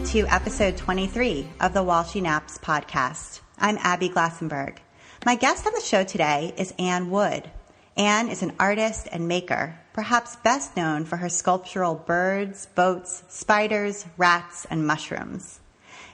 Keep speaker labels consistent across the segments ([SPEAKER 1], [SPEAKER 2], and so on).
[SPEAKER 1] to episode 23 of the While She Naps podcast. I'm Abby Glassenberg. My guest on the show today is Anne Wood. Anne is an artist and maker, perhaps best known for her sculptural birds, boats, spiders, rats, and mushrooms.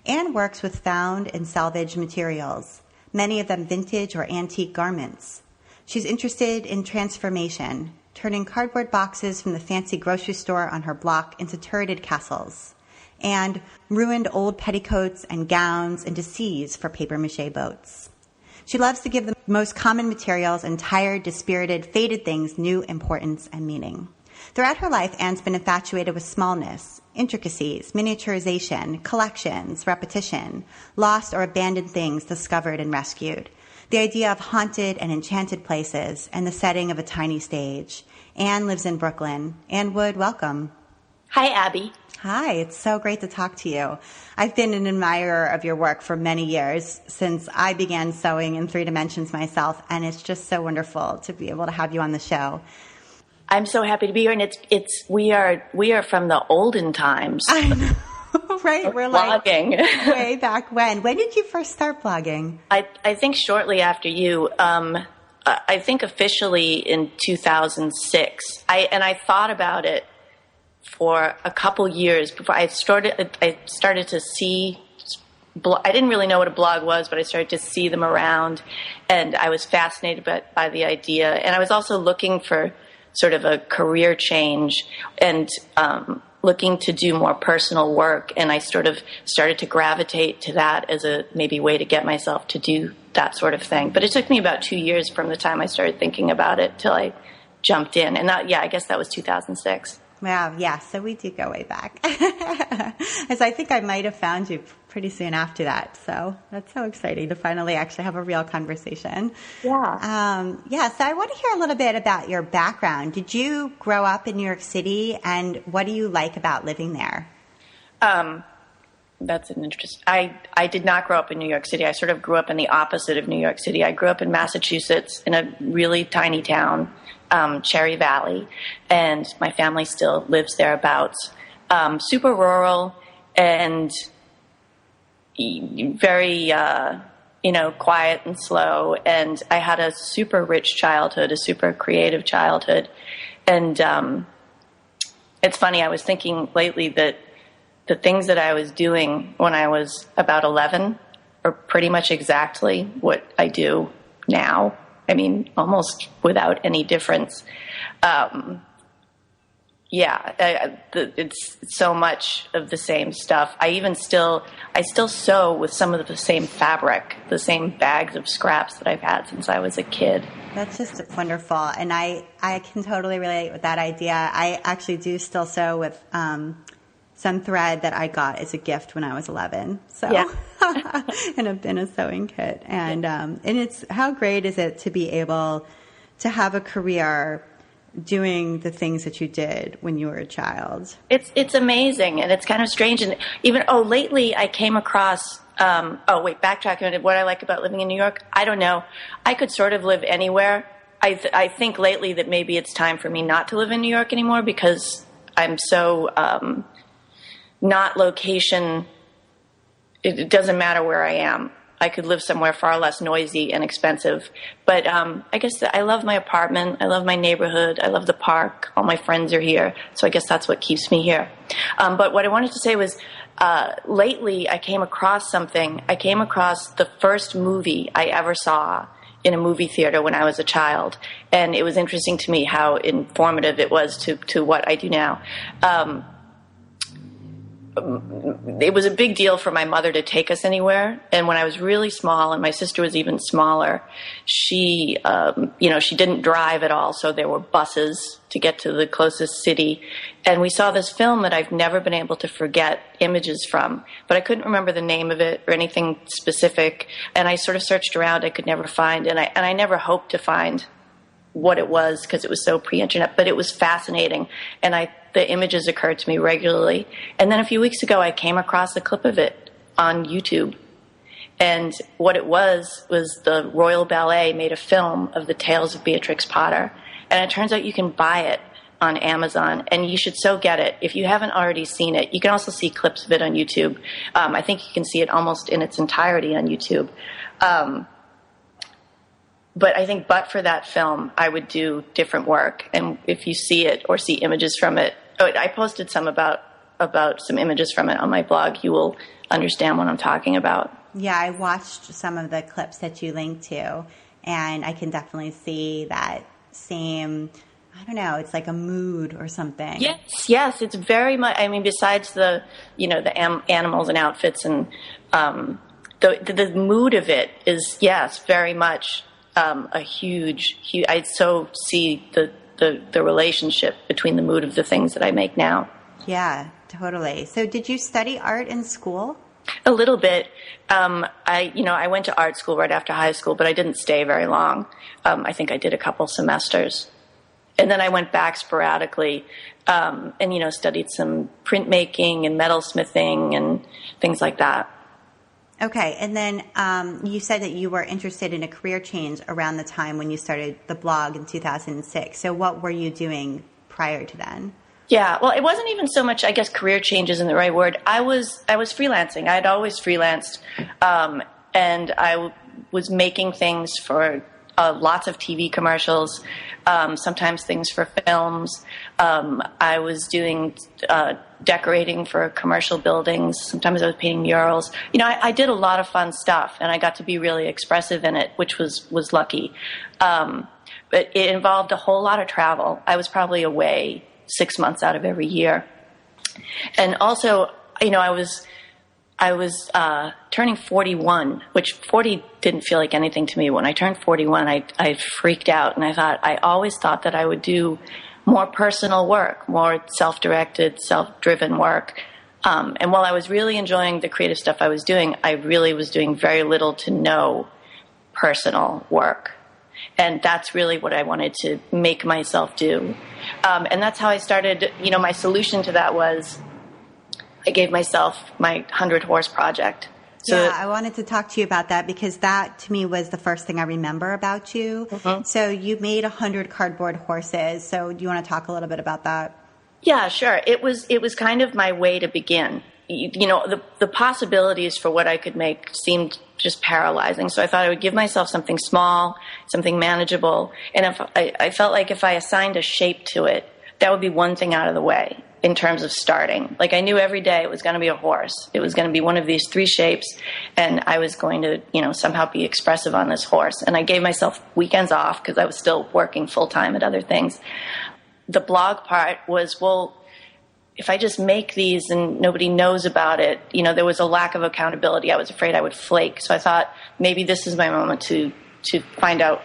[SPEAKER 1] Anne works with found and salvaged materials, many of them vintage or antique garments. She's interested in transformation, turning cardboard boxes from the fancy grocery store on her block into turreted castles, and ruined old petticoats and gowns into seas for papier-mâché boats. She loves to give the most common materials and tired, dispirited, faded things new importance and meaning. Throughout her life, Anne's been infatuated with smallness, intricacies, miniaturization, collections, repetition, lost or abandoned things discovered and rescued, the idea of haunted and enchanted places, and the setting of a tiny stage. Anne lives in Brooklyn. Anne Wood, welcome.
[SPEAKER 2] Hi, Abby.
[SPEAKER 1] Hi, it's so great to talk to you. I've been an admirer of your work for many years, since I began sewing in 3 dimensions myself, and it's just so wonderful to be able to have you on the show.
[SPEAKER 2] I'm so happy to be here, and we are from the olden times.
[SPEAKER 1] I know, right? We're
[SPEAKER 2] blogging.
[SPEAKER 1] Like way back when. When did you first start blogging?
[SPEAKER 2] I think shortly after you. I think officially in 2006. I thought about it for a couple years before I started to see. I didn't really know what a blog was, but I started to see them around, and I was fascinated by the idea. And I was also looking for sort of a career change and looking to do more personal work. And I sort of started to gravitate to that as a maybe way to get myself to do that sort of thing. But it took me about 2 years from the time I started thinking about it till I jumped in. And I guess that was 2006.
[SPEAKER 1] Wow, yeah, so we do go way back. As I think I might have found you pretty soon after that. So that's so exciting to finally actually have a real conversation.
[SPEAKER 2] Yeah.
[SPEAKER 1] So I want to hear a little bit about your background. Did you grow up in New York City, and what do you like about living there?
[SPEAKER 2] That's an interesting. I did not grow up in New York City. I sort of grew up in the opposite of New York City. I grew up in Massachusetts in a really tiny town, Cherry Valley, and my family still lives thereabouts. Super rural and very, quiet and slow. And I had a super rich childhood, a super creative childhood. And it's funny, I was thinking lately that the things that I was doing when I was about 11 are pretty much exactly what I do now. I mean, almost without any difference. It's so much of the same stuff. I still sew with some of the same fabric, the same bags of scraps that I've had since I was a kid.
[SPEAKER 1] That's just wonderful. And I can totally relate with that idea. I actually do still sew with some thread that I got as a gift when I was 11. So,
[SPEAKER 2] yeah.
[SPEAKER 1] in a sewing kit. And it's, how great is it to be able to have a career doing the things that you did when you were a child?
[SPEAKER 2] It's amazing, and it's kind of strange. And even, lately I came across, backtracking, what I like about living in New York, I don't know. I could sort of live anywhere. I think lately that maybe it's time for me not to live in New York anymore, because I'm so not location. It doesn't matter where I am. I could live somewhere far less noisy and expensive. But I guess I love my apartment. I love my neighborhood. I love the park. All my friends are here. So I guess that's what keeps me here. But what I wanted to say was, lately I came across something. I came across the first movie I ever saw in a movie theater when I was a child. And it was interesting to me how informative it was to what I do now. It was a big deal for my mother to take us anywhere. And when I was really small, and my sister was even smaller, she didn't drive at all. So there were buses to get to the closest city. And we saw this film that I've never been able to forget images from, but I couldn't remember the name of it or anything specific. And I sort of searched around. I could never find, and I never hoped to find what it was because it was so pre-internet, but it was fascinating. And the images occurred to me regularly. And then a few weeks ago, I came across a clip of it on YouTube. And what it was the Royal Ballet made a film of the Tales of Beatrix Potter. And it turns out you can buy it on Amazon, and you should so get it. If you haven't already seen it, you can also see clips of it on YouTube. I think you can see it almost in its entirety on YouTube. But I think but for that film, I would do different work. And if you see it or see images from it, I posted some about some images from it on my blog, you will understand what I'm talking about.
[SPEAKER 1] Yeah, I watched some of the clips that you linked to, and I can definitely see that same, I don't know, it's like a mood or something.
[SPEAKER 2] Yes, it's very much, I mean, besides the animals and outfits and the mood of it is, yes, very much a huge, I so see the relationship between the mood of the things that I make now.
[SPEAKER 1] Yeah, totally. So did you study art in school?
[SPEAKER 2] A little bit. I went to art school right after high school, but I didn't stay very long. I think I did a couple semesters. And then I went back sporadically and studied some printmaking and metalsmithing and things like that.
[SPEAKER 1] Okay. And then you said that you were interested in a career change around the time when you started the blog in 2006. So what were you doing prior to then?
[SPEAKER 2] Yeah, well, it wasn't even so much, I guess, career change isn't the right word. I was freelancing. I had always freelanced, and I was making things for lots of TV commercials, sometimes things for films. I was doing decorating for commercial buildings. Sometimes I was painting murals. I did a lot of fun stuff, and I got to be really expressive in it, which was lucky. But it involved a whole lot of travel. I was probably away 6 months out of every year. And also, I was turning 41, which 40 didn't feel like anything to me. When I turned 41, I freaked out, and I always thought that I would do more personal work, more self-directed, self-driven work. And while I was really enjoying the creative stuff I was doing, I really was doing very little to no personal work. And that's really what I wanted to make myself do. And that's how I started. My solution to that was I gave myself my 100-horse project. So
[SPEAKER 1] I wanted to talk to you about that because that, to me, was the first thing I remember about you. Mm-hmm. So you made 100 cardboard horses. So do you want to talk a little bit about that?
[SPEAKER 2] Yeah, sure. It was kind of my way to begin. The possibilities for what I could make seemed just paralyzing. So I thought I would give myself something small, something manageable. And if I felt like if I assigned a shape to it, that would be one thing out of the way in terms of starting. Like I knew every day it was going to be a horse. It was going to be one of these 3 shapes, and I was going to, somehow be expressive on this horse. And I gave myself weekends off because I was still working full-time at other things. The blog part was, well, if I just make these and nobody knows about it, there was a lack of accountability. I was afraid I would flake. So I thought maybe this is my moment to find out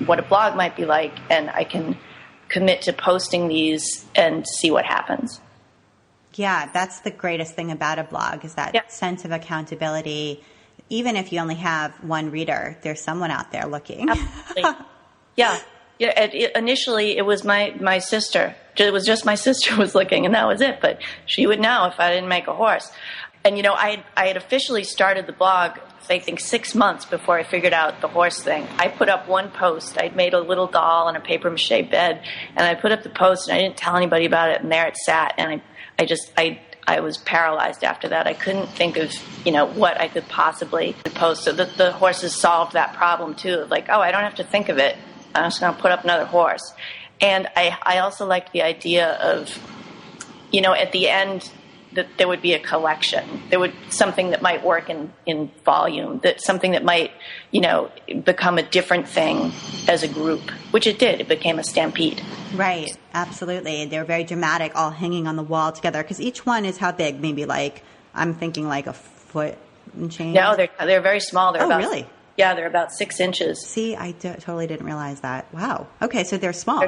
[SPEAKER 2] what a blog might be like, and I can commit to posting these and see what happens.
[SPEAKER 1] Yeah, that's the greatest thing about a blog is that sense of accountability. Even if you only have one reader, there's someone out there looking.
[SPEAKER 2] Absolutely. Yeah. Initially, it was my sister. It was just my sister was looking, and that was it. But she would know if I didn't make a horse. And, I had officially started the blog, I think, 6 months before I figured out the horse thing. I put up one post. I'd made a little doll on a papier-mâché bed, and I put up the post, and I didn't tell anybody about it, and there it sat. And I was paralyzed after that. I couldn't think of, what I could possibly post. So the horses solved that problem, too. Like, I don't have to think of it. I'm just going to put up another horse. And I also liked the idea of, at the end, that there would be a collection. There would something that might work in volume, that something that might, become a different thing as a group, which it did. It became a stampede.
[SPEAKER 1] Right. Absolutely. They're very dramatic, all hanging on the wall together. Because each one is how big? Maybe I'm thinking like a foot and change.
[SPEAKER 2] No, they're very small. They're
[SPEAKER 1] really?
[SPEAKER 2] Yeah, they're about 6 inches.
[SPEAKER 1] See, I totally didn't realize that. Wow. Okay, so they're small.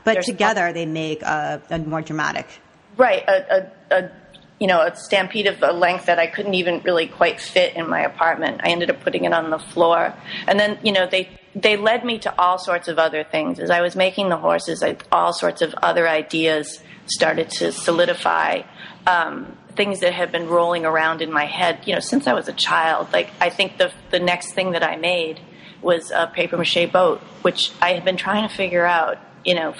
[SPEAKER 1] But together small. They make a more dramatic. Right.
[SPEAKER 2] A stampede of a length that I couldn't even really quite fit in my apartment. I ended up putting it on the floor. And then, they led me to all sorts of other things. As I was making the horses, all sorts of other ideas started to solidify. Things that had been rolling around in my head, since I was a child. Like, I think the next thing that I made was a papier-mâché boat, which I had been trying to figure out,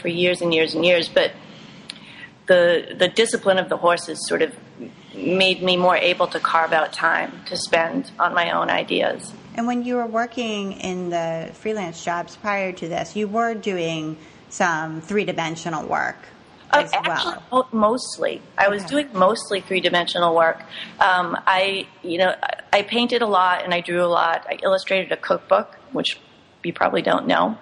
[SPEAKER 2] for years and years and years. But the discipline of the horses sort of made me more able to carve out time to spend on my own ideas.
[SPEAKER 1] And when you were working in the freelance jobs prior to this, you were doing some three-dimensional work as well.
[SPEAKER 2] Actually, mostly. I was doing mostly three-dimensional work. I painted a lot and I drew a lot. I illustrated a cookbook, which you probably don't know,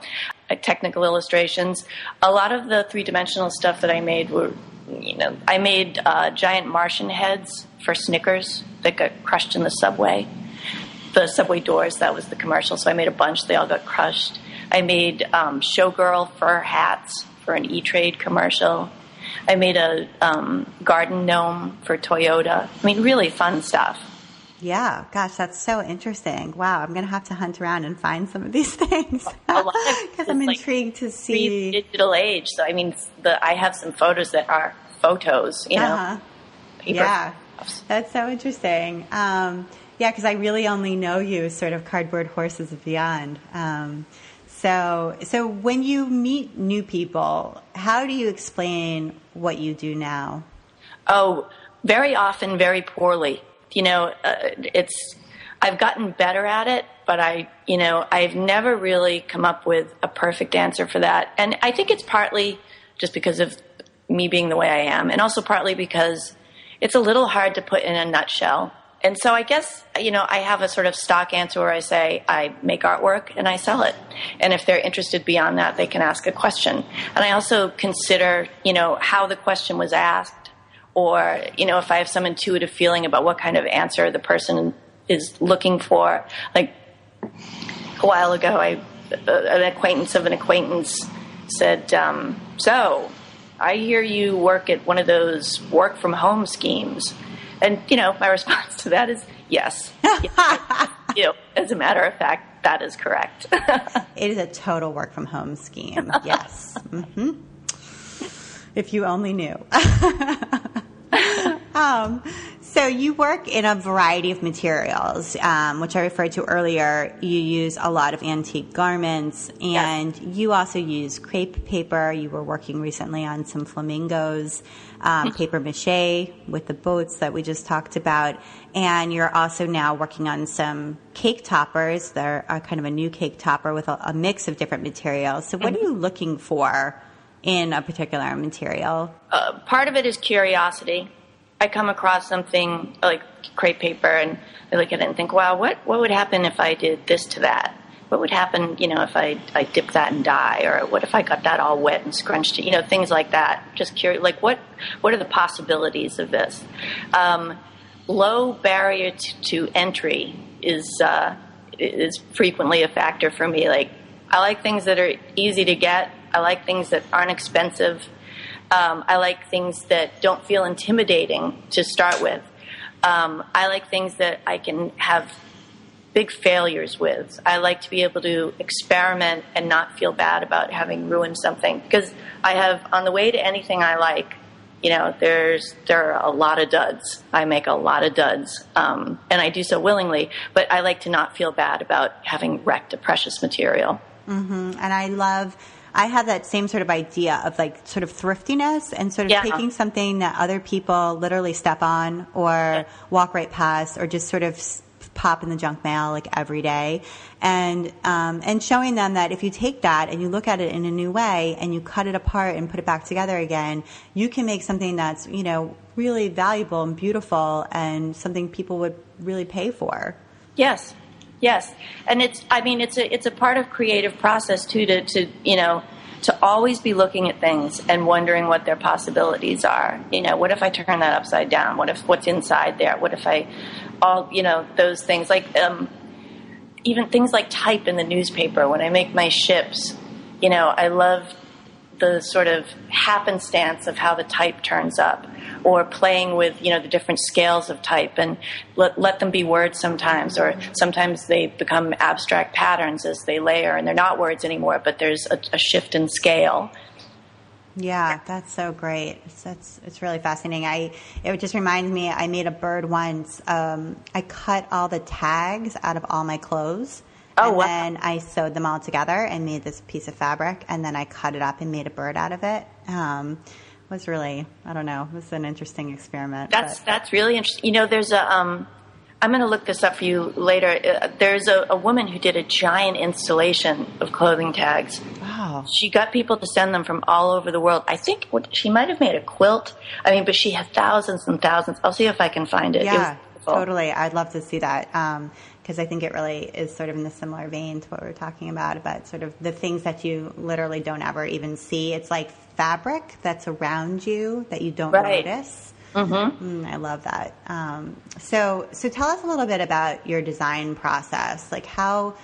[SPEAKER 2] technical illustrations. A lot of the three-dimensional stuff that I made were, I made giant Martian heads for Snickers that got crushed in the subway. The subway doors, that was the commercial, so I made a bunch. They all got crushed. I made showgirl fur hats for an E-Trade commercial. I made a garden gnome for Toyota. I mean, really fun stuff.
[SPEAKER 1] Yeah, gosh, that's so interesting. Wow, I'm going to have to hunt around and find some of these things because I'm intrigued to see.
[SPEAKER 2] Digital age, so I mean, I have some photos that are photos, paper.
[SPEAKER 1] Yeah, that's so interesting. Yeah, because I really only know you as sort of Cardboard Horses and Beyond. So when you meet new people, how do you explain what you do now?
[SPEAKER 2] Oh, very often, very poorly. I've gotten better at it, but I've never really come up with a perfect answer for that. And I think it's partly just because of me being the way I am, and also partly because it's a little hard to put in a nutshell. And so I guess, I have a sort of stock answer where I say I make artwork and I sell it. And if they're interested beyond that, they can ask a question. And I also consider, how the question was asked, or, if I have some intuitive feeling about what kind of answer the person is looking for. Like a while ago, an acquaintance of an acquaintance said, so I hear you work at one of those work from home schemes. And, my response to that is yes. As a matter of fact, that is correct.
[SPEAKER 1] It is a total work from home scheme. Yes. Mm-hmm. If you only knew. So you work in a variety of materials, which I referred to earlier. You use a lot of antique garments, and you also use crepe paper. You were working recently on some flamingos, paper mache with the boats that we just talked about, and you're also now working on some cake toppers. They're kind of a new cake topper with a mix of different materials. So what are you looking for in a particular material?
[SPEAKER 2] Part of it is curiosity. I come across something like crepe paper and I look at it and think, wow, what would happen if I did this to that? What would happen, if I dipped that in dye? Or what if I got that all wet and scrunched it? Things like that. Just curious, like what are the possibilities of this? Low barrier to entry is frequently a factor for me. Like, I like things that are easy to get. I like things that aren't expensive. I like things that don't feel intimidating to start with. I like things that I can have big failures with. I like to be able to experiment and not feel bad about having ruined something. Because I have, on the way to anything I like, there are a lot of duds. I make a lot of duds, and I do so willingly. But I like to not feel bad about having wrecked a precious material.
[SPEAKER 1] Mm-hmm. And I have that same sort of idea of like sort of thriftiness and sort of taking something that other people literally step on or walk right past or just sort of pop in the junk mail like every day, and showing them that if you take that and you look at it in a new way and you cut it apart and put it back together again, you can make something that's really valuable and beautiful and something people would really pay for.
[SPEAKER 2] Yes. Yes, and it's a part of creative process too to always be looking at things and wondering what their possibilities are. What if I turn that upside down? What if what's inside there? What if those things like even things like type in the newspaper when I make my ships. I love the sort of happenstance of how the type turns up, or playing with, the different scales of type and let them be words sometimes, or sometimes they become abstract patterns as they layer and they're not words anymore, but there's a shift in scale.
[SPEAKER 1] Yeah, that's so great. It's really fascinating. It just reminds me, I made a bird once. I cut all the tags out of all my clothes. And then I sewed them all together and made this piece of fabric, and then I cut it up and made a bird out of it, was really, I don't know, it was an interesting experiment.
[SPEAKER 2] That's really interesting. You know, there's I'm going to look this up for you later. There's a woman who did a giant installation of clothing tags.
[SPEAKER 1] Wow.
[SPEAKER 2] She got people to send them from all over the world. I think she might have made a quilt. I mean, but she had thousands and thousands. I'll see if I can find it.
[SPEAKER 1] Yeah, totally. I'd love to see that because I think it really is sort of in the similar vein to what we were talking about sort of the things that you literally don't ever even see. It's like fabric that's around you that you don't notice. Mm-hmm. I love that. So tell us a little bit about your design process. Like how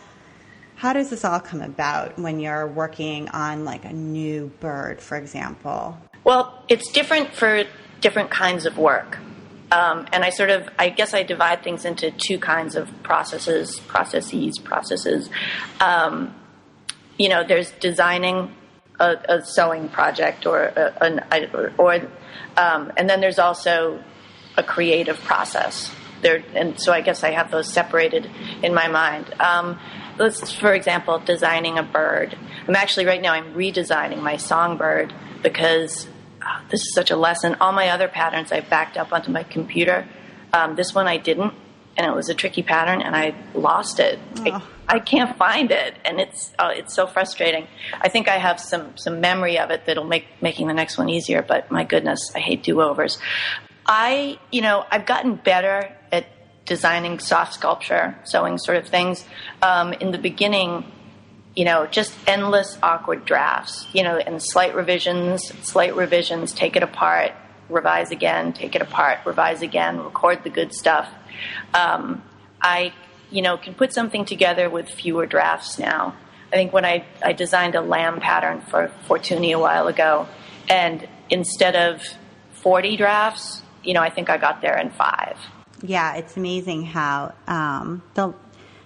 [SPEAKER 1] does this all come about when you're working on like a new bird, for example? Well,
[SPEAKER 2] it's different for different kinds of work. And I guess I divide things into two kinds of processes. You know, there's designing a sewing project and then there's also a creative process there. And so I guess I have those separated in my mind. Let's, for example, designing a bird. I'm redesigning my songbird because this is such a lesson. All my other patterns I backed up onto my computer. This one I didn't, and it was a tricky pattern, and I lost it. I can't find it, and it's so frustrating. I think I have some memory of it that'll make making the next one easier, but my goodness, I hate do-overs. I've gotten better at designing soft sculpture, sewing sort of things. In the beginning, just endless awkward drafts, and slight revisions, take it apart, revise again, take it apart, revise again, record the good stuff. I can put something together with fewer drafts now. I think when I designed a lamb pattern for Fortuny a while ago, and instead of 40 drafts, I think I got there in 5.
[SPEAKER 1] Yeah, it's amazing how the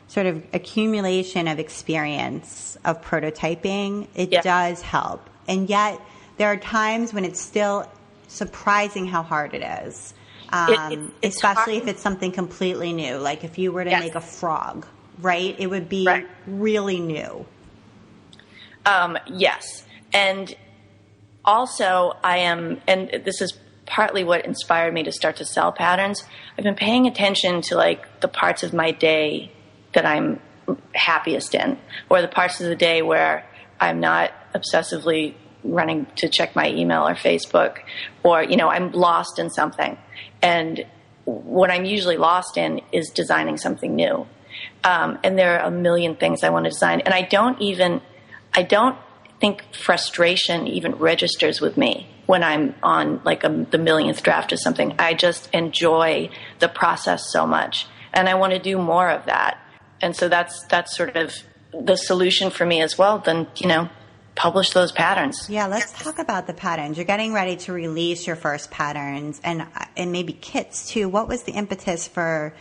[SPEAKER 1] sort of accumulation of experience of prototyping, it does help. And yet there are times when it's still surprising how hard it is. Especially if it's something completely new. Like if you were to make a frog, right? It would be really new.
[SPEAKER 2] Yes. And also and this is partly what inspired me to start to sell patterns. I've been paying attention to like the parts of my day that I'm happiest in, or the parts of the day where I'm not obsessively running to check my email or Facebook, or, I'm lost in something. And what I'm usually lost in is designing something new. And there are a million things I want to design. And I don't think frustration even registers with me when I'm on like the millionth draft of something. I just enjoy the process so much. And I want to do more of that. And so that's sort of the solution for me as well. Then, publish those patterns.
[SPEAKER 1] Yeah, let's talk about the patterns. You're getting ready to release your first patterns and maybe kits too. What was the impetus for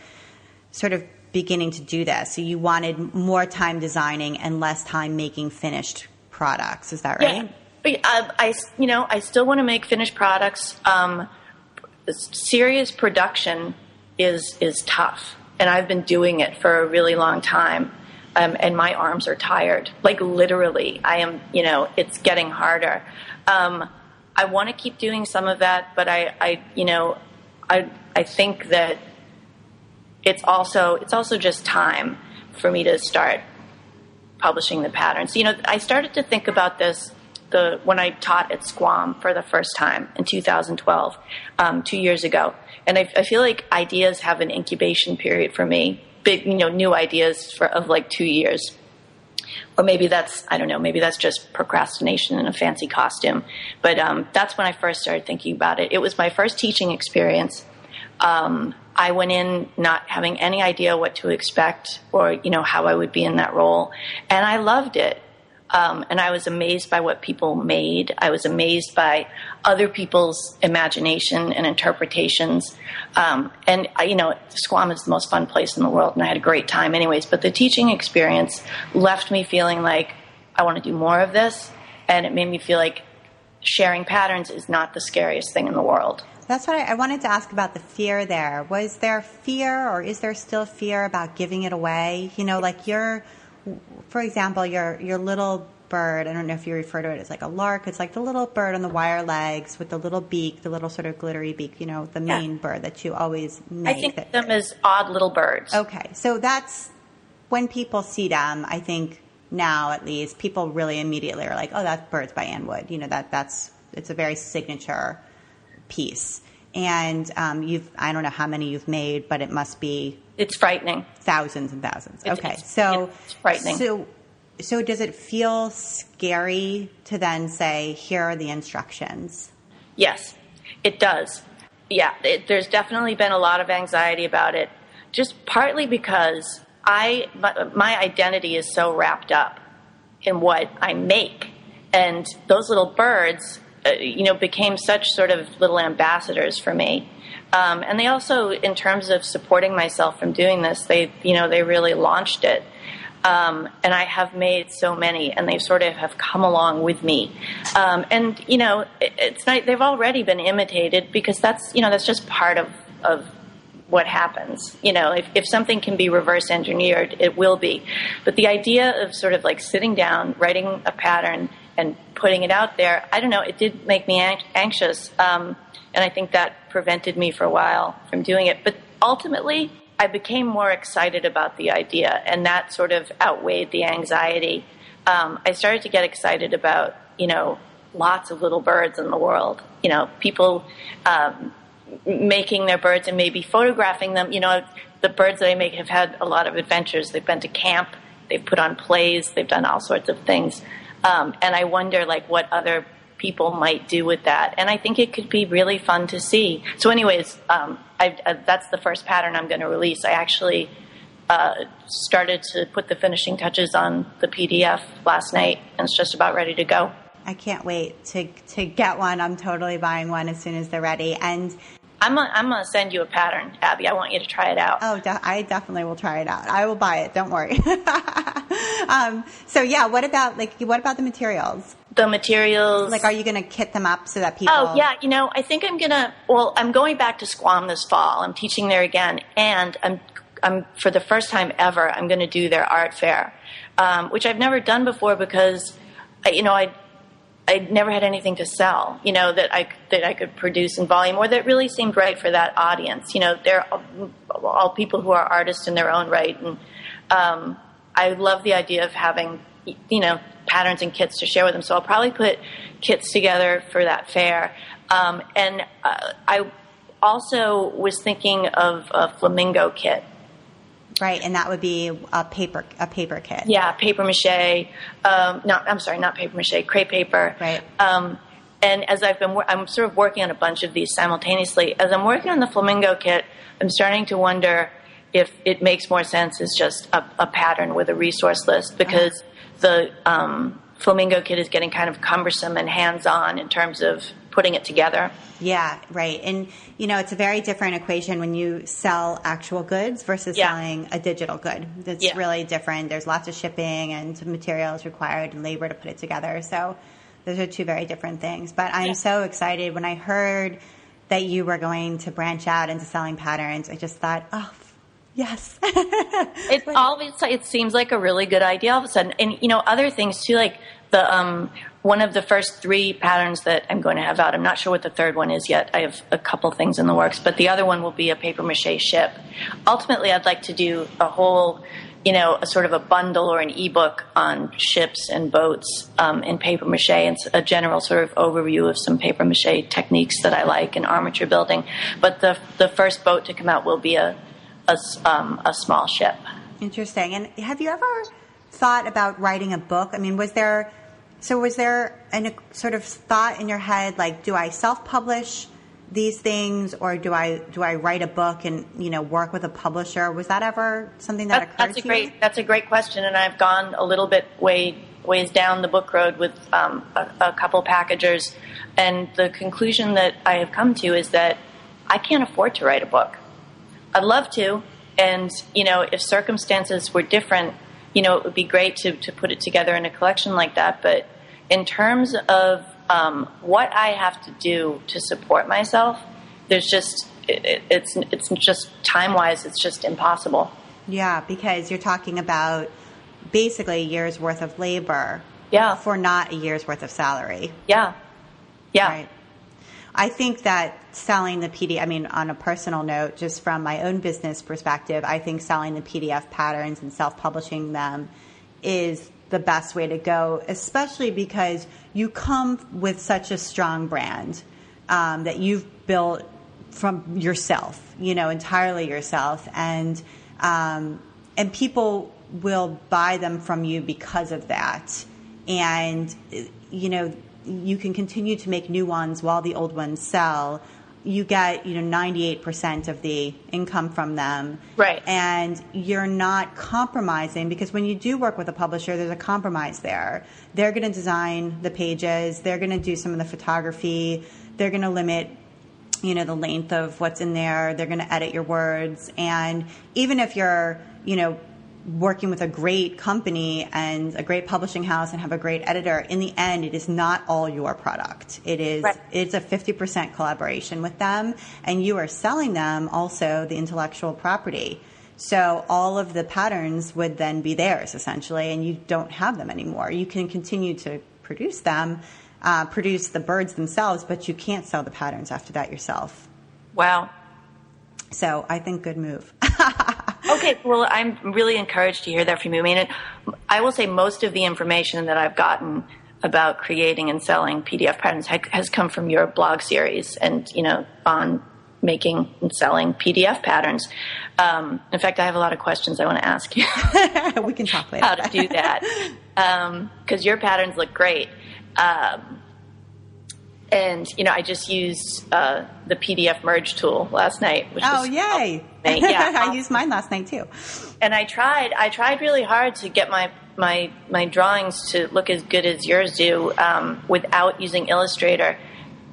[SPEAKER 1] sort of beginning to do this? So you wanted more time designing and less time making finished products. Is that right?
[SPEAKER 2] Yeah. I still want to make finished products. Serious production is tough, and I've been doing it for a really long time. And my arms are tired, like literally. I am, it's getting harder. I want to keep doing some of that, but I think that it's also just time for me to start publishing the patterns. I started to think about this when I taught at Squam for the first time in 2012, 2 years ago, and I feel like ideas have an incubation period for me. Big, new ideas of like 2 years. Or maybe that's just procrastination in a fancy costume. But that's when I first started thinking about it. It was my first teaching experience. I went in not having any idea what to expect or, how I would be in that role. And I loved it. And I was amazed by what people made. I was amazed by other people's imagination and interpretations. And Squam is the most fun place in the world, and I had a great time anyways. But the teaching experience left me feeling like I want to do more of this, and it made me feel like sharing patterns is not the scariest thing in the world.
[SPEAKER 1] That's what I wanted to ask about the fear there. Was there fear, or is there still fear about giving it away? For example, your little bird. I don't know if you refer to it as like a lark. It's like the little bird on the wire legs with the little beak, the little sort of glittery beak, the main bird that you always make.
[SPEAKER 2] I think of them as odd little birds.
[SPEAKER 1] Okay. So that's when people see them, I think now at least, people really immediately are like, oh, that bird's by Ann Wood. It's a very signature piece. And I don't know how many you've made, but it must be...
[SPEAKER 2] It's frightening.
[SPEAKER 1] Thousands and thousands. Okay.
[SPEAKER 2] It's frightening.
[SPEAKER 1] So does it feel scary to then say, here are the instructions?
[SPEAKER 2] Yes, it does. Yeah, there's definitely been a lot of anxiety about it, just partly because my identity is so wrapped up in what I make. And those little birds, became such sort of little ambassadors for me. And they also, in terms of supporting myself from doing this, they really launched it. And I have made so many, and they sort of have come along with me. And it's not, they've already been imitated because that's just part of what happens. If something can be reverse engineered, it will be. But the idea of sort of like sitting down, writing a pattern, and putting it out there, I don't know, it did make me anxious. And I think that prevented me for a while from doing it. But ultimately, I became more excited about the idea, and that sort of outweighed the anxiety. I started to get excited about, lots of little birds in the world. People making their birds and maybe photographing them. The birds that I make have had a lot of adventures. They've been to camp. They've put on plays. They've done all sorts of things. And I wonder, what other people might do with that. And I think it could be really fun to see. So anyways, that's the first pattern I'm going to release. I actually started to put the finishing touches on the PDF last night, and it's just about ready to go.
[SPEAKER 1] I can't wait to get one. I'm totally buying one as soon as they're ready. And
[SPEAKER 2] I'm going to send you a pattern, Abby. I want you to try it out.
[SPEAKER 1] Oh, I definitely will try it out. I will buy it. Don't worry. So yeah, what about the materials?
[SPEAKER 2] The materials.
[SPEAKER 1] Are you going to kit them up so that people...
[SPEAKER 2] Oh, yeah. I think I'm going back to Squam this fall. I'm teaching there again. And I'm for the first time ever, I'm going to do their art fair, which I've never done before because, I never had anything to sell, that I could produce in volume, or that really seemed right for that audience. They're all people who are artists in their own right. And I love the idea of having, patterns and kits to share with them. So I'll probably put kits together for that fair. And I also was thinking of a flamingo kit.
[SPEAKER 1] Right, and that would be a paper kit.
[SPEAKER 2] Yeah, paper mache. Not paper mache, crepe paper.
[SPEAKER 1] Right.
[SPEAKER 2] And as I'm sort of working on a bunch of these simultaneously. As I'm working on the flamingo kit, I'm starting to wonder if it makes more sense as just a pattern with a resource list, because the flamingo kit is getting kind of cumbersome and hands-on in terms of putting it together.
[SPEAKER 1] Yeah, right. And, it's a very different equation when you sell actual goods versus selling a digital good. It's really different. There's lots of shipping and materials required and labor to put it together. So those are two very different things. But I'm so excited. When I heard that you were going to branch out into selling patterns, I just thought, oh, yes.
[SPEAKER 2] It seems like a really good idea all of a sudden. And, other things too, like the one of the first 3 patterns that I'm going to have out. I'm not sure what the third one is yet. I have a couple things in the works, but the other one will be a paper mache ship. Ultimately, I'd like to do a whole, a sort of a bundle or an ebook on ships and boats in paper mache, and a general sort of overview of some paper mache techniques that I like in armature building. But the first boat to come out will be a small ship.
[SPEAKER 1] Interesting. And have you ever thought about writing a book? I mean, was there a sort of thought in your head, do I self-publish these things, or do I write a book and, work with a publisher? Was that ever something that occurred to you?
[SPEAKER 2] That's a great question, and I've gone a little bit ways down the book road with a couple packagers, and the conclusion that I have come to is that I can't afford to write a book. I'd love to, and, if circumstances were different, it would be great to put it together in a collection like that. But in terms of what I have to do to support myself, there's just it's just time-wise, it's just impossible.
[SPEAKER 1] Yeah, because you're talking about basically a year's worth of labor
[SPEAKER 2] Yeah.
[SPEAKER 1] For not a year's worth of salary.
[SPEAKER 2] Yeah. Yeah.
[SPEAKER 1] Right. I think that selling the PDF, I mean, on a personal note, just from my own business perspective, I think selling the PDF patterns and self-publishing them is the best way to go, especially because you come with such a strong brand that you've built from yourself, entirely yourself. And people will buy them from you because of that. And, you can continue to make new ones while the old ones sell. You get, 98% of the income from them.
[SPEAKER 2] Right.
[SPEAKER 1] And you're not compromising, because when you do work with a publisher, there's a compromise there. They're going to design the pages. They're going to do some of the photography. They're going to limit, the length of what's in there. They're going to edit your words. And even if you're, working with a great company and a great publishing house and have a great editor, in the end, it is not all your product. It's a 50% collaboration with them, and you are selling them also the intellectual property. So all of the patterns would then be theirs, essentially, and you don't have them anymore. You can continue to produce them, produce the birds themselves, but you can't sell the patterns after that yourself.
[SPEAKER 2] Wow.
[SPEAKER 1] So I think good move.
[SPEAKER 2] Okay, well, I'm really encouraged to hear that from you. I mean, I will say most of the information that I've gotten about creating and selling PDF patterns has come from your blog series and, on making and selling PDF patterns. In fact, I have a lot of questions I want to ask you.
[SPEAKER 1] We can talk later.
[SPEAKER 2] How to do that. Because your patterns look great. And, I just used the PDF merge tool last night. Which was
[SPEAKER 1] yay.
[SPEAKER 2] Yeah.
[SPEAKER 1] I used mine last night, too.
[SPEAKER 2] And I tried really hard to get my drawings to look as good as yours do without using Illustrator.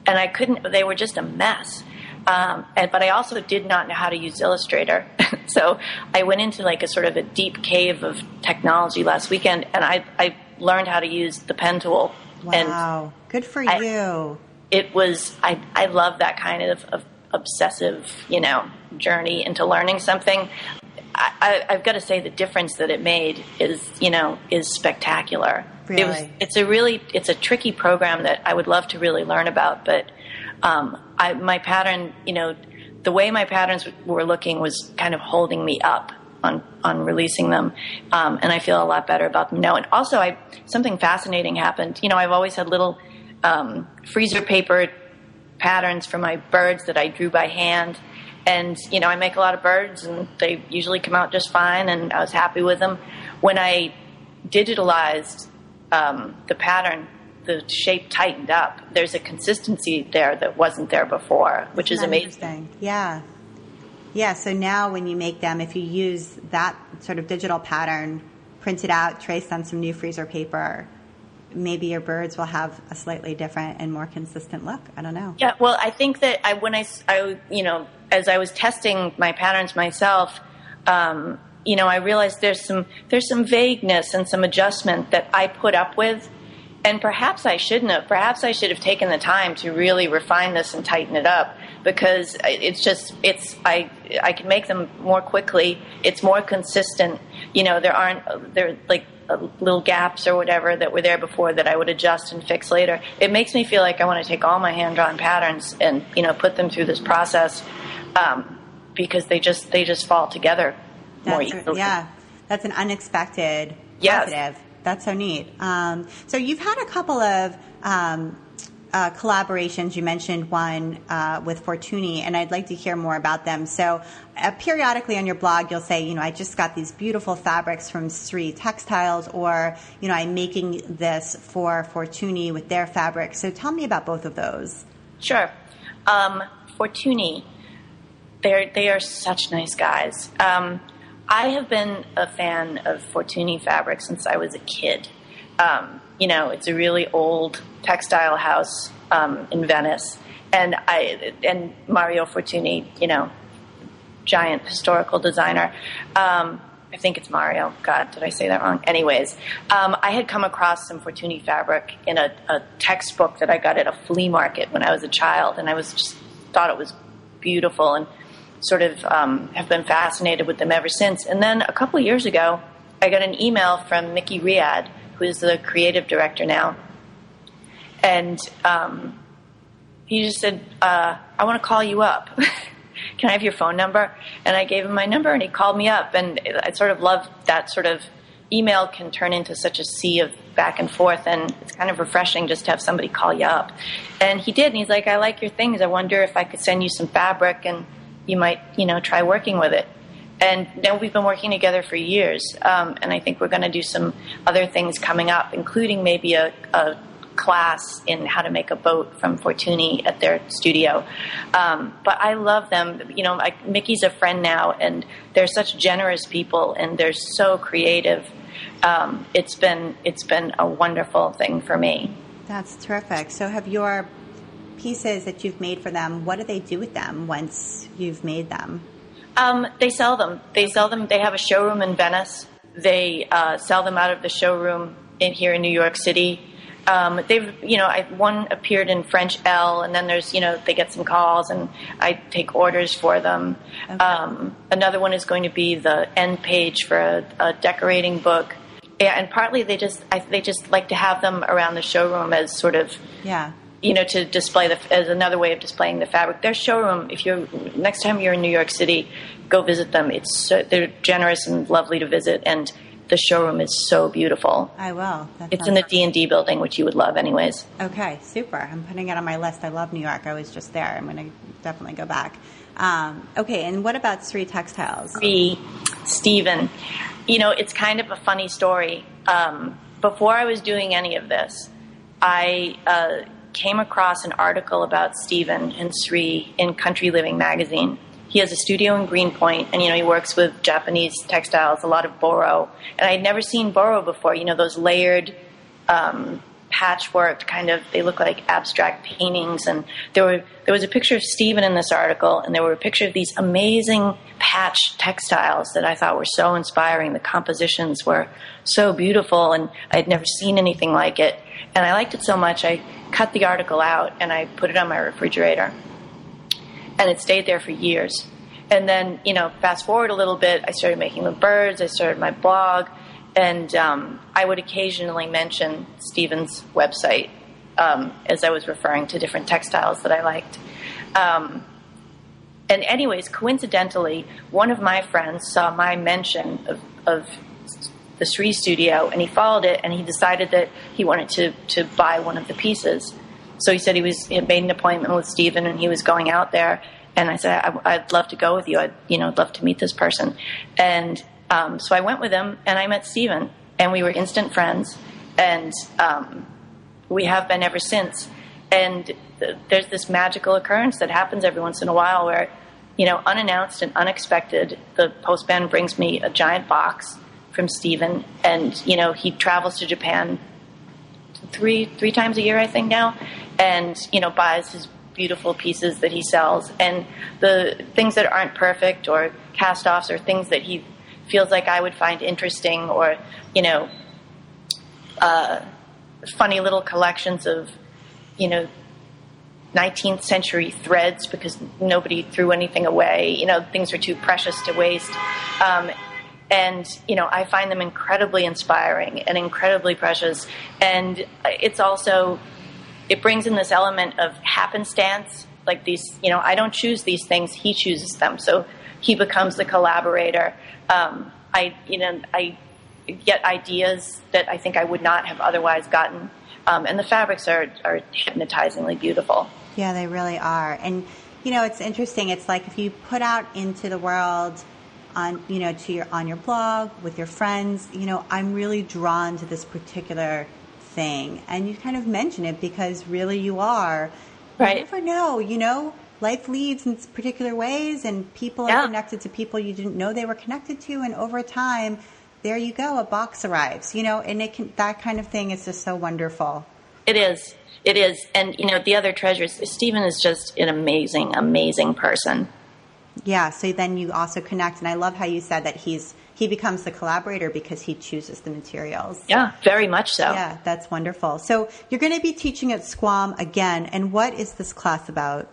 [SPEAKER 2] And I couldn't. They were just a mess. But I also did not know how to use Illustrator. So I went into like a sort of a deep cave of technology last weekend, and I learned how to use the pen tool.
[SPEAKER 1] Wow. And good for you.
[SPEAKER 2] It was, I love that kind of obsessive, journey into learning something. I've got to say the difference that it made is spectacular.
[SPEAKER 1] Really?
[SPEAKER 2] It's a tricky program that I would love to really learn about, but my pattern, the way my patterns were looking was kind of holding me up on releasing them, and I feel a lot better about them now. And also, something fascinating happened. I've always had little freezer paper patterns for my birds that I drew by hand, and I make a lot of birds, and they usually come out just fine, and I was happy with them. When I digitalized the pattern, the shape tightened up. There's a consistency there that wasn't there before, which is amazing.
[SPEAKER 1] Yeah. Yeah, so now when you make them, if you use that sort of digital pattern, print it out, trace on some new freezer paper, maybe your birds will have a slightly different and more consistent look. I don't know.
[SPEAKER 2] Yeah, well, I think that as I was testing my patterns myself, I realized there's some vagueness and some adjustment that I put up with. And perhaps I shouldn't have. Perhaps I should have taken the time to really refine this and tighten it up, because I can make them more quickly. It's more consistent. There like little gaps or whatever that were there before that I would adjust and fix later. It makes me feel like I want to take all my hand-drawn patterns and put them through this process, because they just fall together more easily.
[SPEAKER 1] Yeah, that's an unexpected positive. That's so neat. So you've had a couple of collaborations. You mentioned one with Fortuny, and I'd like to hear more about them. So periodically on your blog, you'll say, I just got these beautiful fabrics from Sri Textiles, or, I'm making this for Fortuny with their fabrics. So tell me about both of those.
[SPEAKER 2] Sure. Fortuny, they are such nice guys. I have been a fan of Fortuny fabric since I was a kid. It's a really old textile house in Venice, and Mario Fortuny, giant historical designer. I think it's Mario. God, did I say that wrong? Anyways, I had come across some Fortuny fabric in a textbook that I got at a flea market when I was a child, and I thought it was beautiful, and sort of have been fascinated with them ever since. And then a couple of years ago, I got an email from Mickey Riad, who's the creative director now. And he just said, I want to call you up. Can I have your phone number? And I gave him my number, and he called me up. And I sort of love that sort of email can turn into such a sea of back and forth, and it's kind of refreshing just to have somebody call you up. And he did, and he's like, I like your things. I wonder if I could send you some fabric, and you might, try working with it. And now we've been working together for years, and I think we're going to do some other things coming up, including maybe a class in how to make a boat from Fortuny at their studio. But I love them. Mickey's a friend now, and they're such generous people, and they're so creative. It's been a wonderful thing for me.
[SPEAKER 1] That's terrific. So have your pieces that you've made for them, what do they do with them once you've made them?
[SPEAKER 2] They sell them. They have a showroom in Venice. They sell them out of the showroom here in New York City. One appeared in French Elle, and then there's, they get some calls, and I take orders for them. Okay. Another one is going to be the end page for a decorating book. Yeah, and partly they just like to have them around the showroom as sort of, to display as another way of displaying the fabric. Their showroom, next time you're in New York City, go visit them. They're generous and lovely to visit, and the showroom is so beautiful.
[SPEAKER 1] I will.
[SPEAKER 2] It's in the D&D building, which you would love anyways.
[SPEAKER 1] Okay, super. I'm putting it on my list. I love New York. I was just there. I'm going to definitely go back. Okay, and what about Sri Textiles?
[SPEAKER 2] Stephen. It's kind of a funny story. Before I was doing any of this, I came across an article about Stephen and Sri in Country Living magazine. He has a studio in Greenpoint, and, he works with Japanese textiles, a lot of boro. And I'd never seen boro before, those layered, patchwork kind of, they look like abstract paintings. And there was a picture of Stephen in this article, and there were a picture of these amazing patch textiles that I thought were so inspiring. The compositions were so beautiful, and I'd never seen anything like it. And I liked it so much, I cut the article out, and I put it on my refrigerator. And it stayed there for years. And then, fast forward a little bit, I started making the birds, I started my blog, and I would occasionally mention Stephen's website as I was referring to different textiles that I liked. And anyways, coincidentally, one of my friends saw my mention of the Sri studio, and he followed it, and he decided that he wanted to buy one of the pieces. So he said he had made an appointment with Stephen, and he was going out there. And I said, I'd love to go with you. I'd love to meet this person. And so I went with him, and I met Stephen, and we were instant friends. And we have been ever since. And there's this magical occurrence that happens every once in a while where, unannounced and unexpected, the postman brings me a giant box from Stephen. And, he travels to Japan three times a year, I think now, and, buys his beautiful pieces that he sells, and the things that aren't perfect or cast-offs or things that he feels like I would find interesting, or, funny little collections of, 19th century threads because nobody threw anything away. Things are too precious to waste. And, I find them incredibly inspiring and incredibly precious. And it brings in this element of happenstance. Like these, I don't choose these things, he chooses them. So he becomes the collaborator. I get ideas that I think I would not have otherwise gotten. And the fabrics are hypnotizingly beautiful.
[SPEAKER 1] Yeah, they really are. And, it's interesting. It's like if you put out into the world on your blog with your friends, I'm really drawn to this particular thing. And you kind of mention it because really you are.
[SPEAKER 2] Right.
[SPEAKER 1] You never know, life leads in particular ways, and people are connected to people you didn't know they were connected to. And over time, there you go, a box arrives, and that kind of thing is just so wonderful.
[SPEAKER 2] It is. And, the other treasures, Stephen is just an amazing, amazing person.
[SPEAKER 1] Yeah. So then you also connect. And I love how you said that he becomes the collaborator because he chooses the materials.
[SPEAKER 2] Yeah, very much so.
[SPEAKER 1] Yeah, that's wonderful. So you're going to be teaching at SQUAM again. And what is this class about?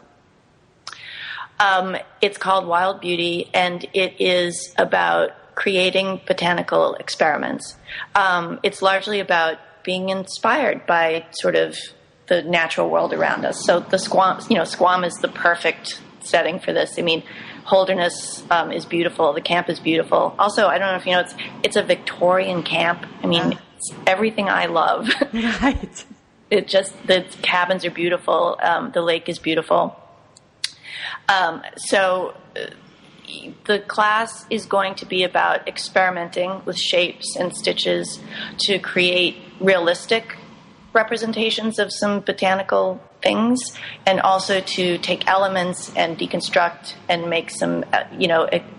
[SPEAKER 2] It's called Wild Beauty, and it is about creating botanical experiments. It's largely about being inspired by sort of the natural world around us. So the Squam is the perfect setting for this. I mean, Holderness is beautiful. The camp is beautiful. Also, I don't know if you know, it's a Victorian camp. I mean, it's everything I love.
[SPEAKER 1] Right.
[SPEAKER 2] The cabins are beautiful. The lake is beautiful. So the class is going to be about experimenting with shapes and stitches to create realistic representations of some botanical things, and also to take elements and deconstruct and make some,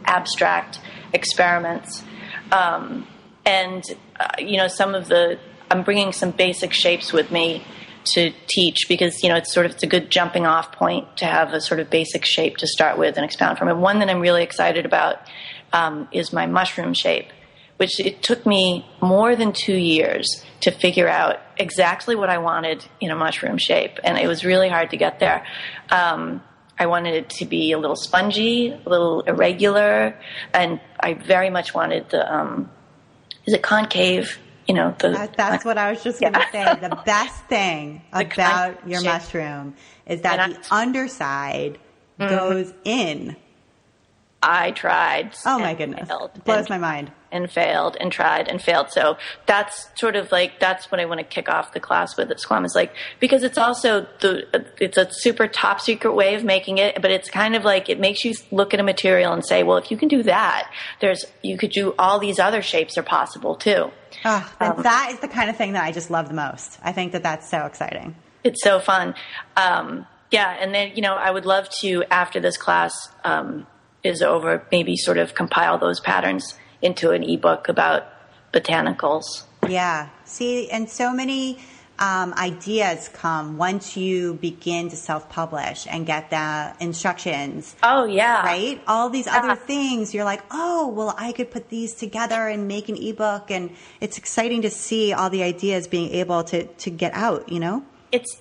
[SPEAKER 2] abstract experiments. I'm bringing some basic shapes with me to teach because, it's a good jumping off point to have a sort of basic shape to start with and expound from. And one that I'm really excited about is my mushroom shape, which it took me more than 2 years to figure out exactly what I wanted in a mushroom shape. And it was really hard to get there. I wanted it to be a little spongy, a little irregular, and I very much wanted is it concave?
[SPEAKER 1] That's what I was just going to say. The best thing about your mushroom is that the underside goes in.
[SPEAKER 2] I tried.
[SPEAKER 1] Oh my goodness. Blows my mind.
[SPEAKER 2] And failed and tried and failed. So that's sort of that's what I want to kick off the class with at Squam is because it's also it's a super top secret way of making it, but it's kind of it makes you look at a material and say, well, if you can do that, you could do all these other shapes are possible too.
[SPEAKER 1] Oh, and that is the kind of thing that I just love the most. I think that that's so exciting.
[SPEAKER 2] It's so fun. And then, I would love to, after this class is over, maybe sort of compile those patterns into an ebook about botanicals.
[SPEAKER 1] Yeah. See, and so many ideas come once you begin to self-publish and get the instructions.
[SPEAKER 2] Oh, yeah.
[SPEAKER 1] Right? All these other things, you're like, oh, well, I could put these together and make an ebook. And it's exciting to see all the ideas being able to get out,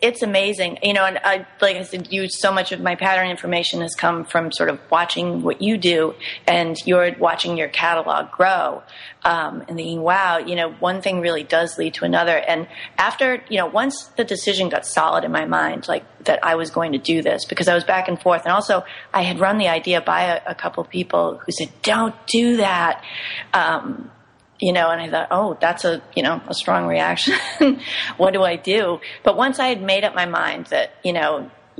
[SPEAKER 2] It's amazing, and I, like I said, so much of my pattern information has come from sort of watching what you do, and you're watching your catalog grow, and thinking, wow, one thing really does lead to another. And after, once the decision got solid in my mind, that I was going to do this, because I was back and forth, and also I had run the idea by a couple people who said, don't do that. And I thought, oh, that's a strong reaction. What do I do? But once I had made up my mind that,